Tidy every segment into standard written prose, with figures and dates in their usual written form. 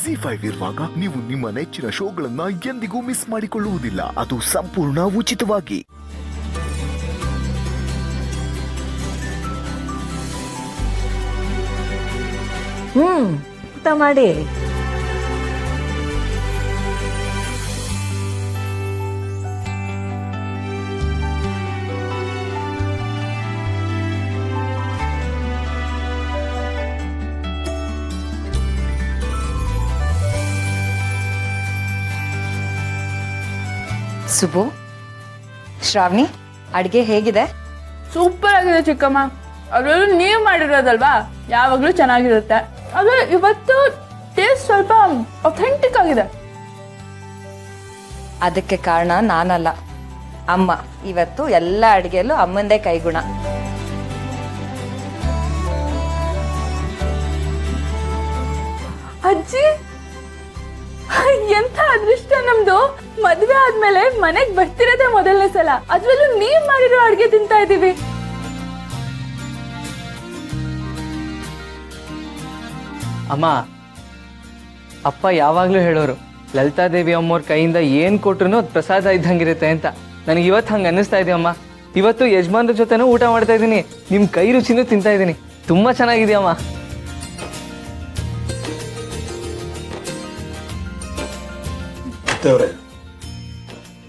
ZEE5 ಇರುವಾಗ ನೀವು ನಿಮ್ಮ ನೆಚ್ಚಿನ ಶೋಗಳನ್ನ ಎಂದಿಗೂ ಮಿಸ್ ಮಾಡಿಕೊಳ್ಳುವುದಿಲ್ಲ. ಅದು ಸಂಪೂರ್ಣ ಉಚಿತವಾಗಿ. ಊಟ ಮಾಡಿ. ಸುಬು, ಶ್ರಾವಣಿ, ಅಡುಗೆ ಹೇಗಿದೆ? ಸೂಪರ್ ಆಗಿದೆ ಚಿಕ್ಕಮ್ಮ. ಅದರಲ್ಲೂ ನೀವು ಮಾಡಿರೋದಲ್ವಾ, ಯಾವಾಗಲೂ ಚೆನ್ನಾಗಿರುತ್ತೆ. ಆದರೆ ಇವತ್ತು ಟೇಸ್ಟ್ ಸ್ವಲ್ಪ ಅಥೆಂಟಿಕ್ ಆಗಿದೆ. ಅದಕ್ಕೆ ಕಾರಣ ನಾನಲ್ಲ, ಅಮ್ಮ. ಇವತ್ತು ಎಲ್ಲ ಅಡುಗೆಯಲ್ಲೂ ಅಮ್ಮಂದೇ ಕೈಗುಣ. ಅಜ್ಜಿ, ಎಂಥ ಅದೃಷ್ಟ ನಮ್ದು. ಮದ್ವೆ ಆದ್ಮೇಲೆ ಮನೆಗ್ ಬರ್ತಿರೋದೇ ಮೊದಲನೇ ಸಲ. ಅದ್ರಲ್ಲೂ ನೀವ್ ಮಾಡಿರೋ ಅಡ್ಗೆ ತಿಂತಾ ಇದೀವಿ. ಅಮ್ಮ, ಅಪ್ಪ ಯಾವಾಗಲೂ ಹೇಳೋರು, ಲಲಿತಾದೇವಿ ಅಮ್ಮವ್ರ ಕೈಯಿಂದ ಏನು ಕೊಟ್ರು ಅದು ಪ್ರಸಾದ ಇದ್ದಂಗಿರುತ್ತೆ ಅಂತ. ನನಗೆ ಇವತ್ತು ಹಂಗೆ ಅನ್ನಿಸ್ತಾ ಇದೆಯಮ್ಮ. ಇವತ್ತು ಯಜಮಾನ್ರ ಜೊತೆನೂ ಊಟ ಮಾಡ್ತಾ ಇದ್ದೀನಿ, ನಿಮ್ಮ ಕೈ ರುಚಿನೂ ತಿಂತಾ ಇದ್ದೀನಿ. ತುಂಬ ಚೆನ್ನಾಗಿದೆಯಮ್ಮ.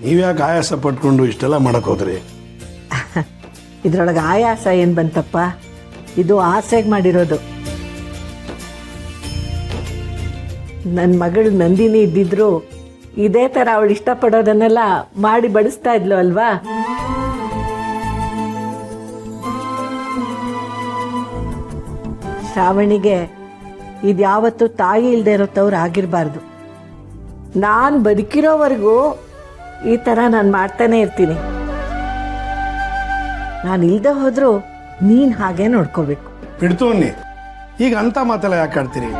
ನೀವ್ಯಾಕೆ ಆಯಾಸ ಪಟ್ಕೊಂಡು ಇಷ್ಟೆಲ್ಲ ಮಾಡಕ್ ಹೋದ್ರಿ? ಇದ್ರೊಳಗೆ ಆಯಾಸ ಏನು ಬಂತಪ್ಪ? ಇದು ಆಸೆಗೆ ಮಾಡಿರೋದು. ನನ್ನ ಮಗಳು ನಂದಿನಿ ಇದ್ದಿದ್ರು ಇದೇ ಥರ ಅವಳು ಇಷ್ಟಪಡೋದನ್ನೆಲ್ಲ ಮಾಡಿ ಬಡಿಸ್ತಾ ಇದ್ಲು ಅಲ್ವಾ? ಶ್ರಾವಣಿಗೆ ಇದ್ಯಾವತ್ತು ತಾಯಿ ಇಲ್ಲದೆ ಇರೋತ್ತವ್ರು ಆಗಿರಬಾರ್ದು. ನಾನು ಬದುಕಿರೋವರೆಗೂ ಈ ಥರ ನಾನು ಮಾಡ್ತಾನೆ ಇರ್ತೀನಿ. ನಾನು ಇಲ್ಲದೆ ಹೋದ್ರೂ ನೀನು ಹಾಗೆ ನೋಡ್ಕೋಬೇಕು. ಬಿಡ್ತು ಅನ್ನಿ, ಈಗ ಅಂತ ಮಾತೆಲ್ಲ ಯಾಕೆ ಆಡ್ತೀರಿ?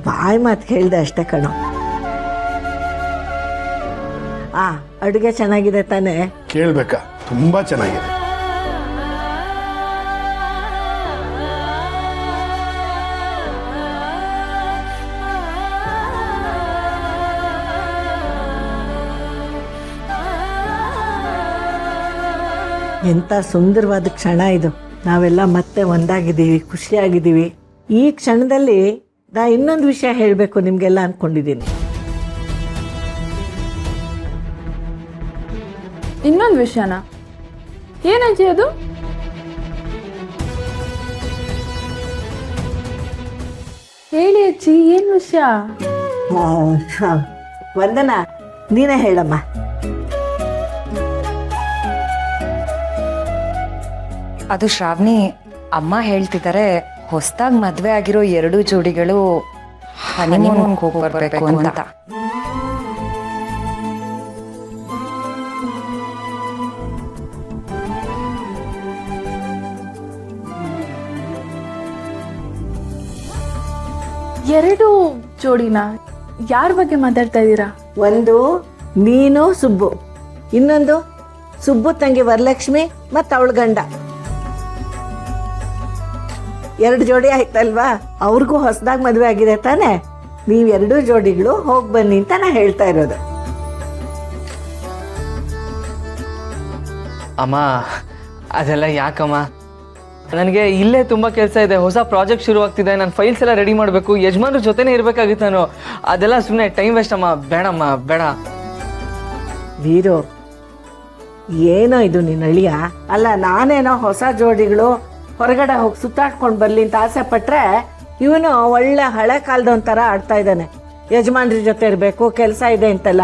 ಬಾಯಿ ಮಾತು ಹೇಳ್ದೆ ಅಷ್ಟೇ ಕಣೋ. ಅಡುಗೆ ಚೆನ್ನಾಗಿದೆ ತಾನೇ? ಕೇಳ್ಬೇಕಾ? ತುಂಬಾ ಚೆನ್ನಾಗಿದೆ. ಎಂಥ ಸುಂದರವಾದ ಕ್ಷಣ ಇದು. ನಾವೆಲ್ಲ ಮತ್ತೆ ಒಂದಾಗಿದ್ದೀವಿ, ಖುಷಿಯಾಗಿದ್ದೀವಿ. ಈ ಕ್ಷಣದಲ್ಲಿ ನಾ ಇನ್ನೊಂದು ವಿಷಯ ಹೇಳಬೇಕು ನಿಮಗೆಲ್ಲ ಅಂದ್ಕೊಂಡಿದ್ದೀನಿ. ಇನ್ನೊಂದು ವಿಷಯನಾ? ಏನಜ್ಜಿ ಅದು? ಹೇಳಿ ಅಜ್ಜಿ, ಏನ್ ವಿಷಯ? ವಂದನಾ, ನೀನೇ ಹೇಳಮ್ಮ. ಅದು ಶ್ರಾವಣಿ, ಅಮ್ಮ ಹೇಳ್ತಿದ್ದಾರೆ, ಹೊಸದಾಗಿ ಮದುವೆ ಆಗಿರೋ 2 ಜೋಡಿಗಳು ಹನಿಮೂನ್ಗೆ ಹೋಗಿ ಬರಬೇಕು ಅಂತ. ಎರಡು ಜೋಡಿನಾ? ಯಾರ ಬಗ್ಗೆ ಮಾತಾಡ್ತಾ ಇದ್ದೀರಾ? ಒಂದು ನೀನು ಸುಬ್ಬು, ಇನ್ನೊಂದು ಸುಬ್ಬು ತಂಗಿ ವರಲಕ್ಷ್ಮಿ ಮತ್ತು ಅವಳ ಗಂಡ. 2 ಜೋಡಿ ಆಯ್ತಲ್ವಾ? ಅವ್ರಿಗೂ ಹೊಸದಾಗಿ ಮದುವೆ ಆಗಿದೆ ತಾನೆ. ನೀವು 2 ಜೋಡಿಗಳು ಹೋಗಿ ಬನ್ನಿ ಅಂತ ನಾ ಹೇಳ್ತಾ ಇರೋದು. ಅಮ್ಮ, ಅದೆಲ್ಲ ಯಾಕಮ್ಮ? ನನಗೆ ಇಲ್ಲೇ ತುಂಬ ಕೆಲಸ ಇದೆ. ಹೊಸ ಪ್ರಾಜೆಕ್ಟ್ ಶುರು ಆಗ್ತಿದೆ. ನಾನು ಫೈಲ್ಸ್ ಎಲ್ಲ ರೆಡಿ ಮಾಡಬೇಕು. ಯಜಮಾನ್ರ ಜೊತೆನೇ ಇರಬೇಕಾಗಿತ್ತು ನಾನು. ಅದೆಲ್ಲ ಸುಮ್ಮನೆ ಟೈಮ್ ವೇಸ್ಟ್ ಅಮ್ಮ. ಬೇಡಮ್ಮ, ಬೇಡ. ವೀರು, ಏನೋ ಇದು ನಿನ್ನ ಅಳಿಯ? ಅಲ್ಲ, ನಾನೇನೋ ಹೊಸ ಜೋಡಿಗಳು ಹೊರಗಡೆ ಹೋಗಿ ಸುತ್ತಾಡ್ಕೊಂಡು ಬರ್ಲಿ ಅಂತ ಆಸೆ ಪಟ್ರೆ, ಇವನು ಒಳ್ಳೆ ಹಳೆ ಕಾಲದೊಂಥರ ಆಡ್ತಾ ಇದ್ದಾನೆ. ಯಜಮಾನ್ರ ಜೊತೆ ಇರಬೇಕು, ಕೆಲಸ ಇದೆ ಅಂತೆಲ್ಲ.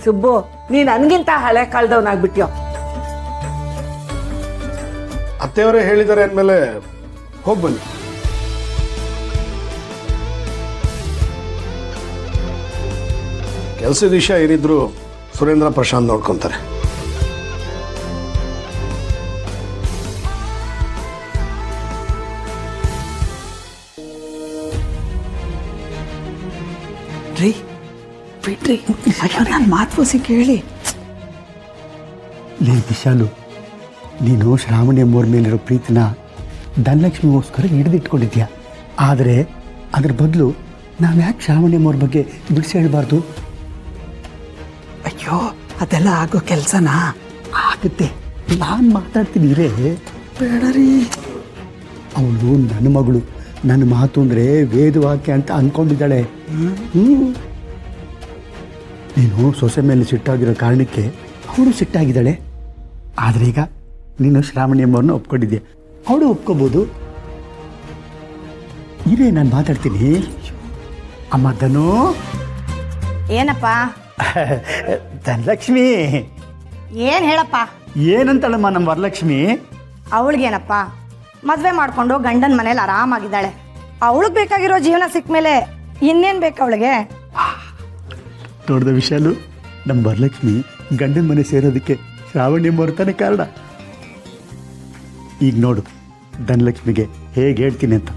ಸುಬ್ಬು, ನೀ ನನ್ಗಿಂತ ಹಳೆ ಕಾಲದವನಾಗ್ಬಿಟ್ಯೋ. ಅತ್ತೆಯವರೇ ಹೇಳಿದ್ದಾರೆ ಅಂದಮೇಲೆ ಹೋಗಿ ಬನ್ನಿ. ಕೆಲಸದ ವಿಷಯ ಏನಿದ್ರು ಸುರೇಂದ್ರ ಪ್ರಶಾಂತ್ ನೋಡ್ಕೊಂತಾರೆ. ರೀ ಬಿಡ್ರಿ, ಅಯ್ಯೋ ನಾನು ಮಾತು ಕೇಳಿ. ಲೇ ವಿಶಾಲು, ನೀನು ಶ್ರಾವಣಿ ಎಂಬವ್ರ ಮೇಲಿರೋ ಪ್ರೀತಿನ ಧನಲಕ್ಷ್ಮಿಗೋಸ್ಕರ ಹಿಡಿದಿಟ್ಕೊಂಡಿದ್ಯಾ. ಆದರೆ ಅದ್ರ ಬದಲು ನಾವು ಯಾಕೆ ಶ್ರಾವಣಿಯಮ್ಮವ್ರ ಬಗ್ಗೆ ಬಿಡಿಸಿ ಹೇಳಬಾರ್ದು? ಅಯ್ಯೋ ಅದೆಲ್ಲ ಆಗೋ ಕೆಲಸನಾ? ಆಗುತ್ತೆ, ನಾನು ಮಾತಾಡ್ತೀನಿ ಇರೇ. ಬೇಡ ರೀ. ಅವಳು ನನ್ನ ಮಗಳು, ನನ್ನ ಮಾತು ಅಂದರೆ ವೇದವಾಕ್ಯ ಅಂತ ಅಂದ್ಕೊಂಡಿದ್ದಾಳೆ. ನೀನು ಸೊಸೆ ಮೇಲೆ ಸಿಟ್ಟಾಗಿರೋ ಕಾರಣಕ್ಕೆ ಅವಳು ಸಿಟ್ಟಾಗಿದ್ದಾಳೆ. ಆದರೆ ಈಗ ನೀನು ಶ್ರಾವಣಿಯಮ್ಮವ್ರನ್ನ ಒಪ್ಕೊಂಡಿದ್ದೆ, ಅವಳು ಒಪ್ಕೋಬೋದು. ಇರೇ, ನಾನು ಮಾತಾಡ್ತೀನಿ. ಅಮ್ಮ ಧನು. ಏನಪ್ಪ? ಧನಲಕ್ಷ್ಮಿ. ಏನ್ ಹೇಳಪ್ಪ? ಏನಂತಾಳಮ್ಮ ನಮ್ಮ ವರಲಕ್ಷ್ಮಿ? ಅವಳಿಗೇನಪ್ಪ, ಮದ್ವೆ ಮಾಡ್ಕೊಂಡು ಗಂಡನ ಮನೇಲಿ ಆರಾಮಾಗಿದ್ದಾಳೆ. ಅವಳಿಗೆ ಬೇಕಾಗಿರೋ ಜೀವನ ಸಿಕ್ಕ ಮೇಲೆ ಇನ್ನೇನ್ ಬೇಕು ಅವಳಿಗೆ? ನೋಡ್ದ ವಿಶಾಲು, ನಮ್ಮ ವರಲಕ್ಷ್ಮಿ ಗಂಡನ ಮನೆ ಸೇರೋದಕ್ಕೆ ಶ್ರಾವಣಿಯಮ್ಮವ್ರ ತಾನೇ ಕಾರಣ. ಈಗ ನೋಡು ಧನಲಕ್ಷ್ಮಿಗೆ ಹೇಗೆ ಹೇಳ್ತೀನಿ ಅಂತ.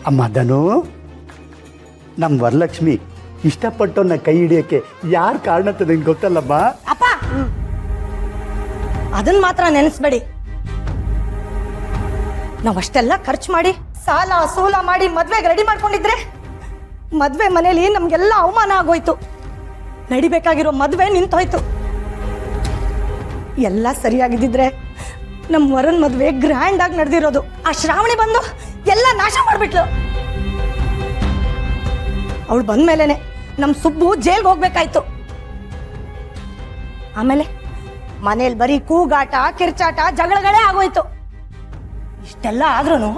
ಅಮ್ಮ ಧನು, ನಮ್ಮ ವರಲಕ್ಷ್ಮಿ ಇಷ್ಟಪಟ್ಟವನ್ನ ಕೈ ಹಿಡಿಯೋಕ್ಕೆ ಯಾರು ಕಾರಣ ಅಂತ ನಂಗೆ ಗೊತ್ತಲ್ಲಮ್ಮ. ಅಪ್ಪ, ಅದನ್ನ ಮಾತ್ರ ನೆನೆಸ್ಬೇಡಿ. ನಾವಷ್ಟೆಲ್ಲ ಖರ್ಚು ಮಾಡಿ ಸಾಲ ಸೂಲ ಮಾಡಿ ಮದ್ವೆಗೆ ರೆಡಿ ಮಾಡ್ಕೊಂಡಿದ್ರೆ ಮದ್ವೆ ಮನೇಲಿ ನಮ್ಗೆಲ್ಲ ಅವಮಾನ ಆಗೋಯ್ತು. ನಡಿಬೇಕಾಗಿರೋ ಮದ್ವೆ ನಿಂತೋಯ್ತು. ಎಲ್ಲ ಸರಿಯಾಗಿದ್ದಿದ್ರೆ ನಮ್ಮ ವರನ್ ಮದ್ವೆ ಗ್ರ್ಯಾಂಡ್ ಆಗಿ ನಡೆದಿರೋದು. ಆ ಶ್ರಾವಣಿ ಬಂದು ಎಲ್ಲ ನಾಶ ಮಾಡ್ಬಿಟ್ಲು. ಅವಳು ಬಂದ್ಮೇಲೆನೆ ನಮ್ಮ ಸುಬ್ಬು ಜೈಲ್ಗೆ ಹೋಗ್ಬೇಕಾಯ್ತು. ಆಮೇಲೆ ಮನೇಲಿ ಬರೀ ಕೂಗಾಟ ಕಿರ್ಚಾಟ ಜಗಳಗಳೇ ಆಗೋಯ್ತು. ಇಷ್ಟೆಲ್ಲ ಆದ್ರೂ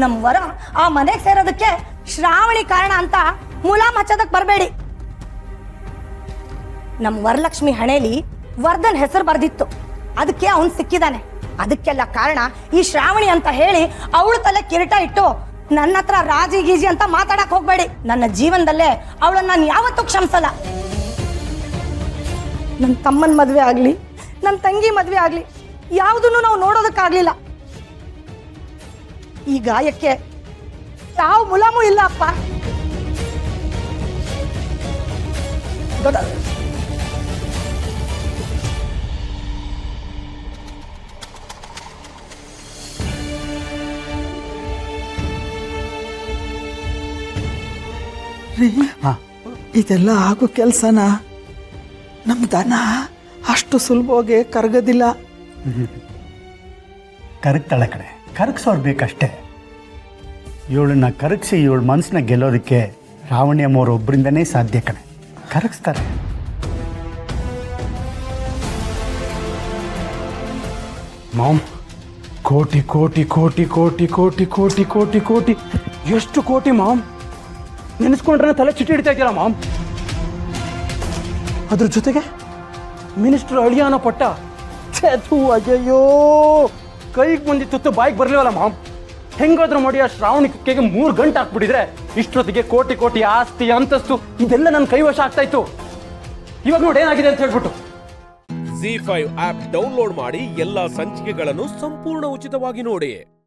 ನಮ್ಮ ವರ ಆ ಮನೆಗೆ ಸೇರೋದಕ್ಕೆ ಶ್ರಾವಣಿ ಕಾರಣ ಅಂತ ಮುಲಾಮ್ ಹಚ್ಚೋದಕ್ಕೆ ಬರಬೇಡಿ. ನಮ್ಮ ವರಲಕ್ಷ್ಮಿ ಹಣೆಯಲ್ಲಿ ವರ್ಧನ್ ಹೆಸರು ಬರ್ದಿತ್ತು, ಅದಕ್ಕೆ ಅವನು ಸಿಕ್ಕಿದಾನೆ. ಅದಕ್ಕೆಲ್ಲ ಕಾರಣ ಈ ಶ್ರಾವಣಿ ಅಂತ ಹೇಳಿ ಅವಳ ತಲೆ ಕಿರೀಟ ಇಟ್ಟು ನನ್ನ ಹತ್ರ ರಾಜಿ ಗೀಜಿ ಅಂತ ಮಾತಾಡಕ್ ಹೋಗ್ಬೇಡಿ. ನನ್ನ ಜೀವನದಲ್ಲೇ ಅವಳನ್ನ ನಾನು ಯಾವತ್ತೂ ಕ್ಷಮಿಸಲ್ಲ. ನನ್ನ ತಮ್ಮನ ಮದ್ವೆ ಆಗ್ಲಿ, ನನ್ನ ತಂಗಿ ಮದ್ವೆ ಆಗ್ಲಿ, ಯಾವುದನ್ನು ನಾವು ನೋಡೋದಕ್ಕಾಗ್ಲಿಲ್ಲ. ಈ ಗಾಯಕ್ಕೆ ಯಾವ ಮುಲಾಮೂ ಇಲ್ಲ ಅಪ್ಪ. ರೀ, ಇದೆಲ್ಲ ಆಗೋ ಕೆಲಸನಾ? ನಮ್ಮ ದನ ಅಷ್ಟು ಸುಲಭವಾಗಿ ಕರಗೋದಿಲ್ಲ. ಕರಗ್ತಾಳೆ ಕಡೆ, ಕರಗಿಸೋರು ಬೇಕಷ್ಟೇ. ಇವಳನ್ನ ಕರಗಿಸಿ ಇವಳ ಮನಸ್ಸನ್ನ ಗೆಲ್ಲೋದಕ್ಕೆ ಶ್ರಾವಣಿಯಮ್ಮವ್ರು ಒಬ್ಬರಿಂದನೇ ಸಾಧ್ಯ ಕಣೆ. ಕರಗಿಸ್ತಾರೆ. ಮಾಮ್, ಕೋಟಿ ಕೋಟಿ ಕೋಟಿ ಕೋಟಿ ಕೋಟಿ ಕೋಟಿ ಕೋಟಿ ಕೋಟಿ ಎಷ್ಟು ಕೋಟಿ ಮಾಮ್? ನೆನೆಸ್ಕೊಂಡ್ರೆ ತಲೆ ಚಿಟ್ಟಿ ಹಿಡಿತಾ ಇದೆಯಲ್ಲ ಮಾಮ್. ಅದ್ರ ಜೊತೆಗೆ ಮಿನಿಸ್ಟರ್ ಅಳಿಯಾನ ಪಟ್ಟ. ಅಯ್ಯಯ್ಯೋ, ಕೈಗೆ ಬಂದಿತ್ತು ಬಾಯಿಗೆ ಬರಲಿವಲ್ಲ ಮಾಮ್. ಹೆಂಗಾದ್ರೂ ಮಾಡಿ ಆ ಶ್ರಾವಣಿ ಕುಕ್ಕೆಗೆ 3 ಗಂಟೆ ಹಾಕ್ಬಿಟ್ಟಿದ್ರೆ ಇಷ್ಟೊತ್ತಿಗೆ ಕೋಟಿ ಕೋಟಿ ಆಸ್ತಿ ಅಂತಸ್ತು ಇದೆಲ್ಲ ನನ್ನ ಕೈವಶ ಆಗ್ತಾ ಇತ್ತು. ಇವಾಗ ನೋಡಿ ಏನಾಗಿದೆ ಅಂತ ಹೇಳ್ಬಿಟ್ಟು. ZEE5 ಆಪ್ ಡೌನ್ಲೋಡ್ ಮಾಡಿ ಎಲ್ಲಾ ಸಂಚಿಕೆಗಳನ್ನು ಸಂಪೂರ್ಣ ಉಚಿತವಾಗಿ ನೋಡಿ.